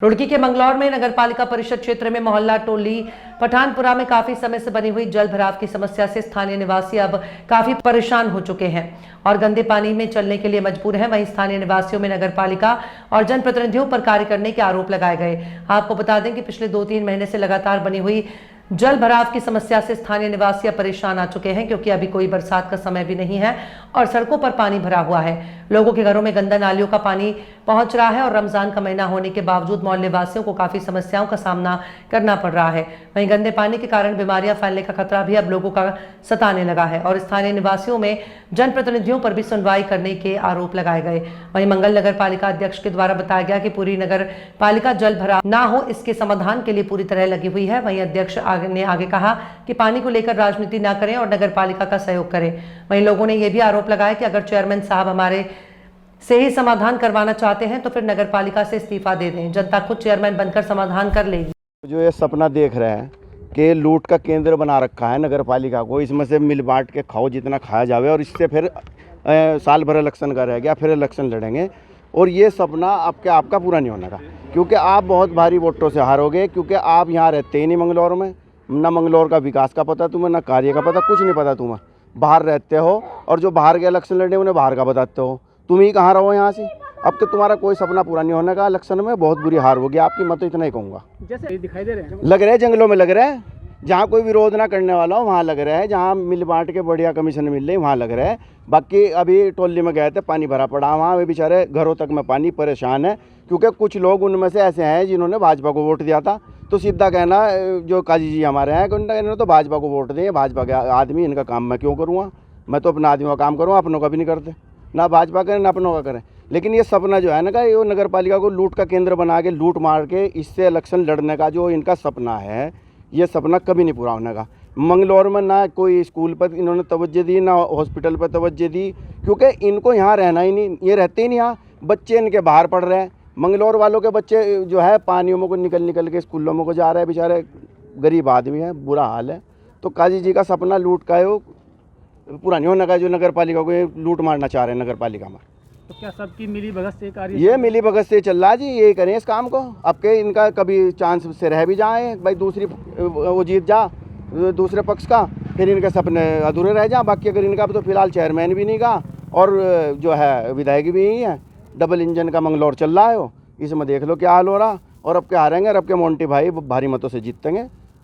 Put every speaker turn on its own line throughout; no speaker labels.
रुड़की के मंगलौर में नगरपालिका परिषद क्षेत्र में मोहल्ला टोली पठानपुरा में काफी समय से बनी हुई जल भराव की समस्या से स्थानीय निवासी अब काफी परेशान हो चुके हैं और गंदे पानी में चलने के लिए मजबूर हैं। वहीं स्थानीय निवासियों में नगरपालिका और जनप्रतिनिधियों पर कार्य करने के आरोप लगाए गए। आपको बता दें कि पिछले 2-3 महीने से लगातार बनी हुई जल भराव की समस्या से स्थानीय निवासी परेशान आ चुके हैं, क्योंकि अभी कोई बरसात का समय भी नहीं है और सड़कों पर पानी भरा हुआ है। लोगों के घरों में गंदा नालियों का पानी पहुंच रहा है और रमजान का महीना होने के बावजूद मोहल्ले वासियों को काफी समस्याओं का सामना करना पड़ रहा है। वहीं गंदे पानी के कारण बीमारियां फैलने का खतरा भी अब लोगों का सताने लगा है और स्थानीय निवासियों में जनप्रतिनिधियों पर भी सुनवाई करने के आरोप लगाए गए। वहीं मंगल नगर पालिका अध्यक्ष के द्वारा बताया गया कि पूरी नगर पालिका जल भराव ना हो इसके समाधान के लिए पूरी तरह लगी हुई है। वहीं अध्यक्ष ने आगे कहा कि पानी को लेकर राजनीति न करें और नगर पालिका का सहयोग करें। वहीं लोगों ने यह भी आरोप लगाया कि अगर चेयरमैन साहब हमारे से ही समाधान करवाना चाहते हैं तो फिर नगर पालिका से इस्तीफा दे दें, जनता खुद चेयरमैन बनकर समाधान कर लेगी।
जो ये सपना देख रहे हैं कि लूट का केंद्र बना रखा है नगर पालिका को, इसमें से मिल बांट के खाओ जितना खाया जावे और इससे फिर साल भर इलेक्शन का रह गया, फिर इलेक्शन लड़ेंगे और ये सपना आपका पूरा नहीं होने का, क्योंकि आप बहुत भारी वोटों से हारोगे। क्योंकि आप यहाँ रहते ही नहीं मंगलौर में, ना मंगलौर का विकास का पता तुम्हें, ना कार्य का पता, कुछ नहीं पता तुम्हें। बाहर रहते हो और जो बाहर के इलेक्शन लड़े उन्हें बाहर का बताते हो। तुम ही कहाँ रहो यहाँ से। अब तो तुम्हारा कोई सपना पूरा नहीं होने का। इलेक्शन में बहुत बुरी हार होगी आपकी, मैं तो इतना ही कहूँगा।
जैसे दिखाई दे रहे हैं,
लग रहे हैं जंगलों में लग रहे हैं, जहाँ कोई विरोध ना करने वाला हो वहाँ लग रहा है, जहाँ मिल बांट के बढ़िया कमीशन मिल रही वहाँ लग रहा है। बाकी अभी टोली में गए थे, पानी भरा पड़ा वहाँ, वे बेचारे घरों तक में पानी, परेशान है। क्योंकि कुछ लोग उनमें से ऐसे हैं जिन्होंने भाजपा को वोट दिया था, तो सीधा कहना जो काजी जी हमारे हैं कि इन्होंने तो भाजपा को वोट दिए, भाजपा के आदमी, इनका काम मैं क्यों करूँगा। मैं तो अपने आदमियों का काम करूँ, अपनों का भी नहीं करते, ना भाजपा करें ना अपनों का करें। लेकिन ये सपना जो है ना, ये नगर पालिका को लूट का केंद्र बना के लूट मार के इससे इलेक्शन लड़ने का जो इनका सपना है, ये सपना कभी नहीं पूरा होने का। मंगलौर में ना कोई स्कूल पर इन्होंने तवज्जो दी, ना हॉस्पिटल पर तवज्जो दी, क्योंकि इनको यहाँ रहना ही नहीं, ये रहते ही नहीं यहाँ। बच्चे इनके बाहर पढ़ रहे हैं, मंगलौर वालों के बच्चे जो है पानियों में को निकल के स्कूलों में को जा रहे हैं, बेचारे गरीब आदमी हैं, बुरा हाल है। तो काजी जी का सपना लूट का है वो पूरा नहीं होने का, जो नगर पालिका को ये लूट मारना चाह रहे हैं नगर पालिका में।
तो क्या सबकी मिली भगत से कार्य,
ये मिली भगत से चल रहा है जी, ये करें इस काम को। अब के इनका कभी चांस से रह भी जाए भाई, दूसरी वो जीत जा दूसरे पक्ष का, फिर इनके सपने अधूरे रह जा। बाकी अगर इनका तो फिलहाल चेयरमैन भी नहीं का और जो है विधायक भी नहीं है, डबल इंजन का मंगलौर चल रहा है वो, इसमें देख लो क्या हाल हो रहा। और अब के हारेंगे और अब के मोंटी भाई भारी मतों से जीतेंगे।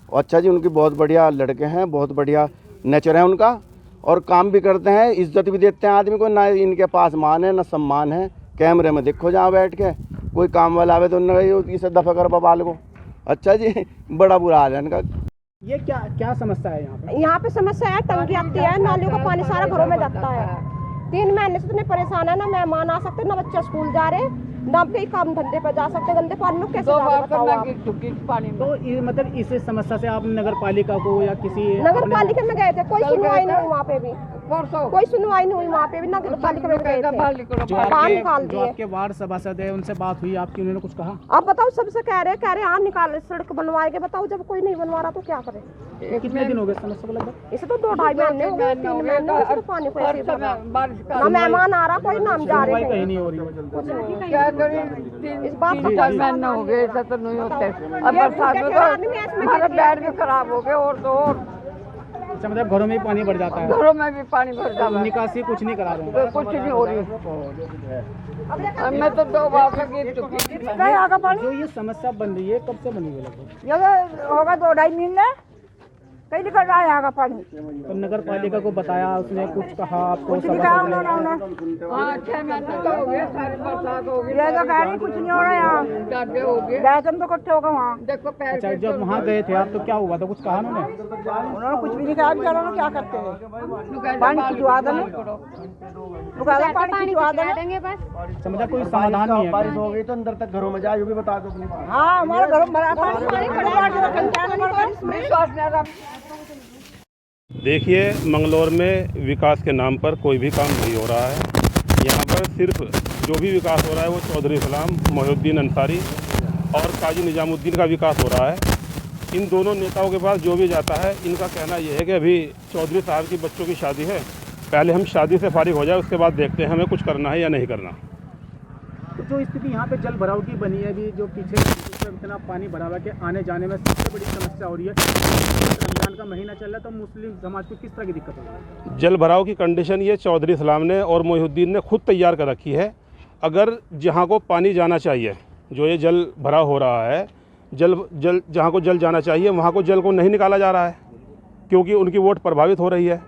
और अच्छा जी, उनकी बहुत बढ़िया लड़के हैं, बहुत बढ़िया नेचर है उनका और काम भी करते हैं, इज्जत भी देते हैं आदमी को। ना इनके पास मान है ना सम्मान है। कैमरे में देखो जहाँ बैठ के कोई काम वाला आवे तो इसे दफा कर बाल को। अच्छा जी, बड़ा बुरा हाल है इनका।
ये क्या समस्या है यहाँ पे?
यहाँ पे समस्या है, टंकी आती है, नालियों का पानी सारा घरों में जाता है। 3 महीने से इतने परेशान है, ना मेहमान आ सकते, ना बच्चे स्कूल जा रहे, ना कहीं काम धंधे पर जा सकते। गंदे पानी में कैसे
पानी। तो मतलब इस समस्या से आप नगर पालिका को या किसी
नगर पालिका में गए थे, कोई सुनवाई नहीं हुई वहाँ पे भी, कोई सुनवाई नहीं हुई वहाँ पे भी। नगर पालिका में गए थे, काम निकाल दिए।
आपके वार्ड सभासद है, उनसे बात हुई आपकी, उन्होंने कुछ कहा?
आप बताओ, सबसे कह रहे हाँ निकाल, सड़क बनवाएंगे। बताओ जब कोई नहीं बनवा रहा तो क्या करे।
कितने दिन हो गए समस्या को लगभग?
इसे तो 2-2.5 महीने हो गए, 3 महीने हो गए, पानी को ऐसे ना मेहमान आ रहा, कोई नाम जा रहे
कहीं नहीं हो रही।
इस बात का
हो गए, ऐसा तो नहीं होते। अब बरसात में तो हमारा बैड भी खराब हो गया और तो और।
अच्छा, मतलब घरों में भी पानी भर जाता है?
घरों में भी पानी भर जाता है।
निकासी कुछ नहीं करा रहे हैं?
कुछ नहीं हो रही। मैं तो 2 बार से गिर चुकी।
जो ये समस्या बन रही है, कब से बनी है लगभग?
होगा 2-2.5 महीने कहीं निकल रहा है यहाँ का पानी।
तो नगर पालिका को बताया, उसने कुछ कहा आपको?
कुछ नहीं कहा उन्होंने। 6 महीने तो हो गए, सारी बरसात हो गई, तो कह रही कुछ नहीं हो रहा है यहाँ। हो गए बैठन तो इकट्ठे होगा वहाँ। देखो
अच्छा, जब वहाँ गए थे आप तो क्या हुआ था, कुछ कहा उन्होंने?
उन्होंने कुछ भी नहीं कहा। उन्होंने क्या करते हैं, पानी खिंचवा देना, पानी खिंचवा देंगे बस।
समझा कोई समाधान नहीं है?
बारिश हो गई तो अंदर तक घरों में जाए, ये भी बता दो अपनी।
हाँ, हमारे घरों में
देखिए, मंगलौर में विकास के नाम पर कोई भी काम नहीं हो रहा है। यहाँ पर सिर्फ जो भी विकास हो रहा है वो चौधरी सलाम, मोहिउद्दीन अंसारी और काजी निजामुद्दीन का विकास हो रहा है। इन दोनों नेताओं के पास जो भी जाता है, इनका कहना यह है कि अभी चौधरी साहब की बच्चों की शादी है, पहले हम शादी से फारिग हो जाए, उसके बाद देखते हैं हमें कुछ करना है या नहीं करना।
तो जो स्थिति यहाँ पे जल भराव की बनी है अभी, जो पीछे इतना पानी भरा हुआ कि आने जाने में सबसे बड़ी समस्या हो रही है। रमजान का महीना चल रहा है तो मुस्लिम समाज को किस तरह की दिक्कत हो रही है?
जल भराव की कंडीशन ये चौधरी इस्लाम ने और मोहिउद्दीन ने खुद तैयार कर रखी है। अगर जहाँ को पानी जाना चाहिए, जो ये जल भरा हो रहा है, जल जहाँ को जल जाना चाहिए वहाँ को जल को नहीं निकाला जा रहा है, क्योंकि उनकी वोट प्रभावित हो रही है।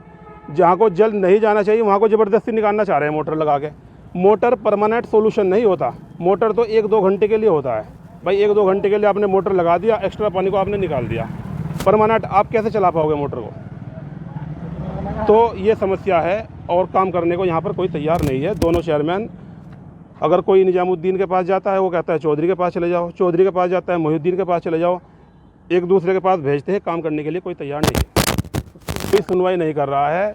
जहाँ को जल नहीं जाना चाहिए वहाँ को ज़बरदस्ती निकालना चाह रहे हैं मोटर लगा के। मोटर परमानेंट सोल्यूशन नहीं होता, मोटर तो 1-2 घंटे के लिए होता है। भाई 1-2 घंटे के लिए आपने मोटर लगा दिया, एक्स्ट्रा पानी को आपने निकाल दिया, परमानेंट आप कैसे चला पाओगे मोटर को? तो ये समस्या है और काम करने को यहाँ पर कोई तैयार नहीं है। दोनों चेयरमैन, अगर कोई निजामुद्दीन के पास जाता है वो कहता है चौधरी के पास चले जाओ, चौधरी के पास जाता है मोहिउद्दीन के पास चले जाओ, एक दूसरे के पास भेजते हैं। काम करने के लिए कोई तैयार नहीं है, कोई सुनवाई नहीं कर रहा है।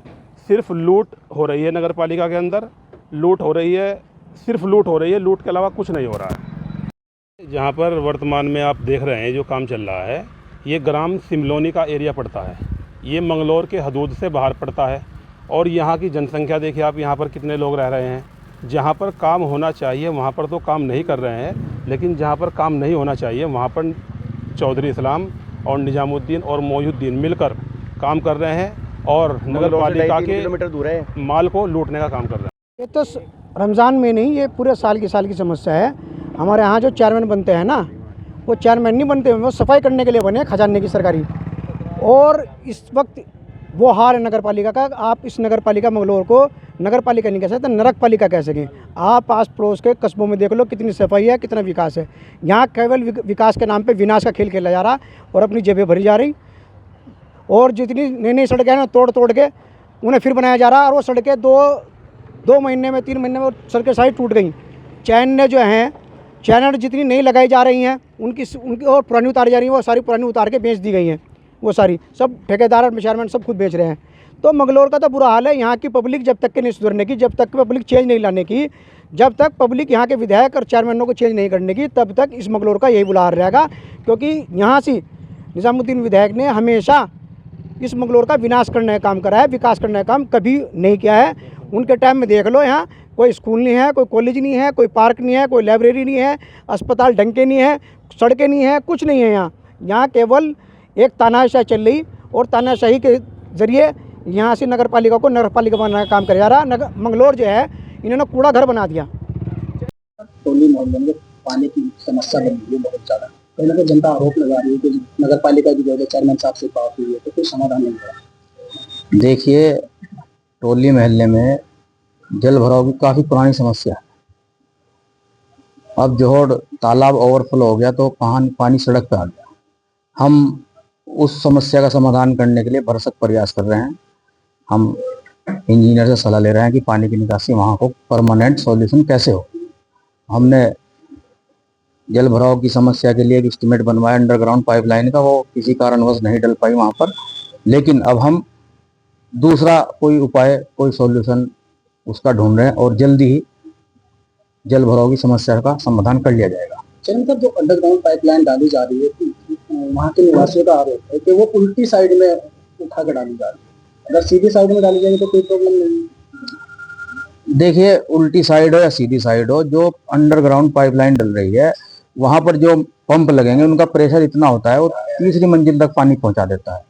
सिर्फ लूट हो रही है नगर पालिका के अंदर, लूट हो रही है, सिर्फ लूट हो रही है, लूट के अलावा कुछ नहीं हो रहा है। जहाँ पर वर्तमान में आप देख रहे हैं जो काम चल रहा है, ये ग्राम सिमलोनी का एरिया पड़ता है, ये मंगलौर के हदूद से बाहर पड़ता है। और यहाँ की जनसंख्या देखिए आप, यहाँ पर कितने लोग रह रहे हैं। जहाँ पर काम होना चाहिए वहाँ पर तो काम नहीं कर रहे हैं, लेकिन जहाँ पर काम नहीं होना चाहिए वहाँ पर चौधरी इस्लाम और निजामुद्दीन और मोहिउद्दीन मिलकर काम कर रहे हैं और नगर पालिका के
किलोमीटर दूर है
माल को लूटने का काम कर रहे हैं।
ये तो रमज़ान में नहीं, ये पूरे साल की समस्या है। हमारे यहाँ जो चेयरमैन बनते हैं ना, वो चेयरमैन नहीं बनते, वो सफाई करने के लिए बने, खजाने की सरकारी। और इस वक्त वो हार है नगर पालिका का। आप इस नगर पालिका मंगलौर को नगर पालिका नहीं कह सकते, नरक पालिका कह सकें। आप आस पड़ोस के कस्बों में देख लो कितनी सफाई है, कितना विकास है। यहाँ केवल विकास के नाम पे विनाश का खेल खेला जा रहा और अपनी जेबें भरी जा रही। और जितनी नई नई सड़कें हैं ना, तोड़ के उन्हें फिर बनाया जा रहा। और वो सड़कें 2 महीने में 3 महीने में सड़कें सारी टूट गई। चैनल जो हैं, चैनल जितनी नई लगाई जा रही हैं उनकी और पुरानी उतारी जा रही हैं, वो सारी पुरानी उतार के बेच दी गई हैं। वो सारी सब ठेकेदार और चेयरमैन सब खुद बेच रहे हैं। तो मंगलौर का तो बुरा हाल है। यहाँ की पब्लिक जब तक के नहीं सुधरने की, जब तक पब्लिक चेंज नहीं लाने की, जब तक पब्लिक यहाँ के विधायक और चेयरमैनों को चेंज नहीं करने की, तब तक इस मंगलौर का यही बुरा हाल रहेगा। क्योंकि यहाँ से निजामुद्दीन विधायक ने हमेशा इस मंगलौर का विनाश करने का काम करा है, विकास करने का काम कभी नहीं किया है। उनके टाइम में देख लो, यहाँ कोई स्कूल नहीं है, कोई कॉलेज नहीं है, कोई पार्क नहीं है, कोई लाइब्रेरी नहीं है, अस्पताल ढंग के नहीं है, सड़कें नहीं है, कुछ नहीं है। यहाँ केवल एक तानाशाही चल रही और तानाशाही के ज़रिए यहाँ से नगर पालिका को नगर पालिका बनाने का काम किया जा रहा। मंगलौर जो है इन्होंने कूड़ा घर बना दिया।
टोली मोहल्ले में पानी की समस्या बन रही है बहुत ज़्यादा। कहीं ना कहीं जनता आरोप लगा रही है कि नगर पालिका की जो चेयरमैन साहब से बात हुई है तो कोई समाधान नहीं हुआ।
देखिए, टोली मोहल्ले में जल भराव की काफ़ी पुरानी समस्या है। अब जोड़ तालाब ओवरफ्लो हो गया तो पानी सड़क पे आ गया। हम उस समस्या का समाधान करने के लिए भरसक प्रयास कर रहे हैं। हम इंजीनियर से सलाह ले रहे हैं कि पानी की निकासी वहाँ को परमानेंट सॉल्यूशन कैसे हो। हमने जल भराव की समस्या के लिए एक एस्टीमेट बनवाया अंडरग्राउंड पाइपलाइन का, वो किसी कारणवश नहीं डल पाई वहाँ पर। लेकिन अब हम दूसरा कोई उपाय, कोई सॉल्यूशन उसका ढूंढ रहे हैं और जल्दी ही जल भराव की समस्या का समाधान कर लिया जाएगा।
चरण साहब, जो अंडरग्राउंड पाइपलाइन डाली जा रही है, वहाँ के निवासियों का आरोप है कि वो उल्टी साइड में उठा कर डाली जा रही है। अगर सीधी साइड में डाली जाएगी तो कोई प्रॉब्लम नहीं।
देखिए, उल्टी साइड हो या सीधी साइड हो, जो अंडरग्राउंड पाइपलाइन डल रही है वहां पर जो पंप लगेंगे उनका प्रेशर इतना होता है वो 3री मंजिल तक पानी पहुंचा देता है।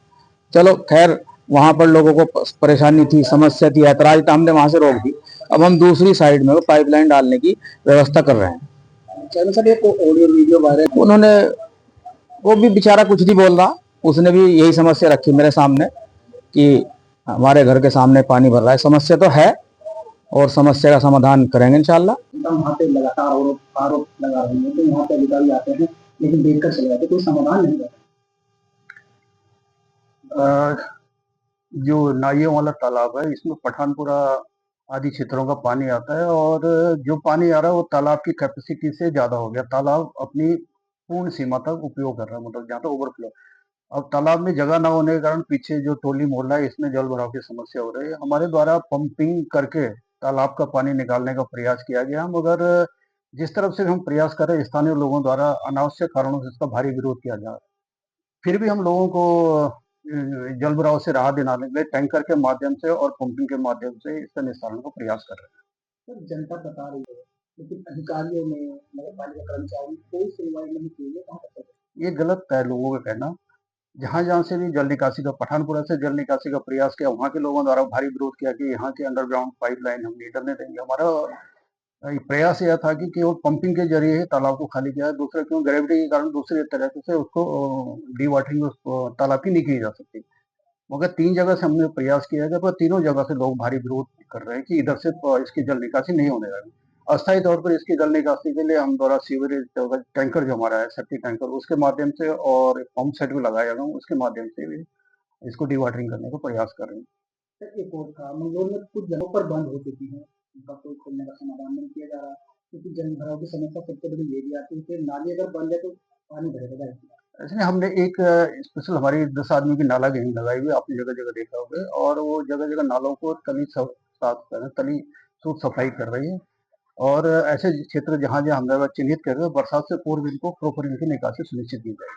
चलो खैर, वहां पर लोगों को परेशानी थी, समस्या थी, ऐतराज था, हमने वहां से रोक दी। अब हम दूसरी साइड में वो पाइपलाइन डालने की व्यवस्था कर रहे हैं।
चरण साहब, एक ऑडियो वीडियो वायरल,
उन्होंने, वो भी बेचारा कुछ नहीं बोल रहा, उसने भी यही समस्या रखी मेरे सामने कि हमारे घर के सामने पानी भर रहा है। समस्या तो है और समस्या का समाधान करेंगे इंशाल्लाह।
वहाँ पे लगातार आरोप लगा रहे हैं, तो वहाँ पे अधिकारी आते हैं लेकिन देखकर चले जाते, कोई समाधान नहीं करते।
जो नाइयों वाला तालाब है, इसमें पठानपुरा आदि क्षेत्रों का पानी आता है और जो पानी आ रहा है वो तालाब की कैपेसिटी से ज्यादा हो गया। तालाब अपनी पूर्ण सीमा तक उपयोग कर रहा है, मतलब जहाँ तक ओवरफ्लो। अब तालाब में जगह न होने के कारण पीछे जो टोली मोहल्ला है इसमें जल भराव की समस्या हो रही है। हमारे द्वारा पंपिंग करके तालाब का पानी निकालने का प्रयास किया गया, मगर जिस तरफ से हम प्रयास कर रहे हैं स्थानीय लोगों द्वारा अनावश्यक कारणों से इसका भारी विरोध किया जा रहा है। फिर भी हम लोगों को जल भराव से राहत दिलाने के लिए टैंकर के माध्यम से और पंपिंग के माध्यम से इसका निस्तारण का प्रयास कर रहे हैं।
जनता बता रही है लेकिन अधिकारियों ने, नगर पालिका कर्मचारी कोई सुनवाई नहीं की है, कहाँ तक है?
ये गलत है लोगों का कहना। जहाँ से भी जल निकासी का, पठानपुरा से जल निकासी का प्रयास किया, वहाँ के लोगों द्वारा भारी विरोध किया कि यहाँ के अंडरग्राउंड पाइपलाइन हम नहीं डलने देंगे। हमारा प्रयास यह था कि केवल पंपिंग के जरिए ही तालाब को खाली किया है। दूसरा, क्यों ग्रेविटी के कारण दूसरे तरह से उसको डी वाटरिंग तालाब की नहीं की जा सकती। मगर 3 जगह से हमने प्रयास किया है, पर तीनों जगह से लोग भारी विरोध कर रहे हैं कि इधर से इसकी जल निकासी नहीं होने वाली। अस्थायी तौर पर इसकी जल निकासी के लिए हम द्वारा सीवरेज टैंकर जो हमारा है, सेफ्टी टैंकर, उसके माध्यम से और पंप सेट भी लगाया गया, उसके माध्यम से भी इसको डी वाटरिंग करने का प्रयास कर रहे हैं।
सर, एक और था, मंगलौर में कुछ जगहों पर बंद हो चुकी है, उनका कोई खोलने का समाधान नहीं किया जा रहा, क्योंकि जल भराव की समस्या सबसे बड़ी ये भी आती है कि नाली अगर बंद है तो पानी भरेगा जाएगा।
इसलिए हमने एक स्पेशल हमारी 10 आदमी की नाला गेहूँ लगाई हुई, आपने जगह-जगह देखा होगा, और वो जगह-जगह नालों को तली साफ कर, तली शुद्ध सफाई कर रही है। और ऐसे क्षेत्र जहाँ-जहाँ हमने चिन्हित कर रहे हैं, बरसात से पूर्व इनको प्रॉपर इनकी निकासी सुनिश्चित की जाए।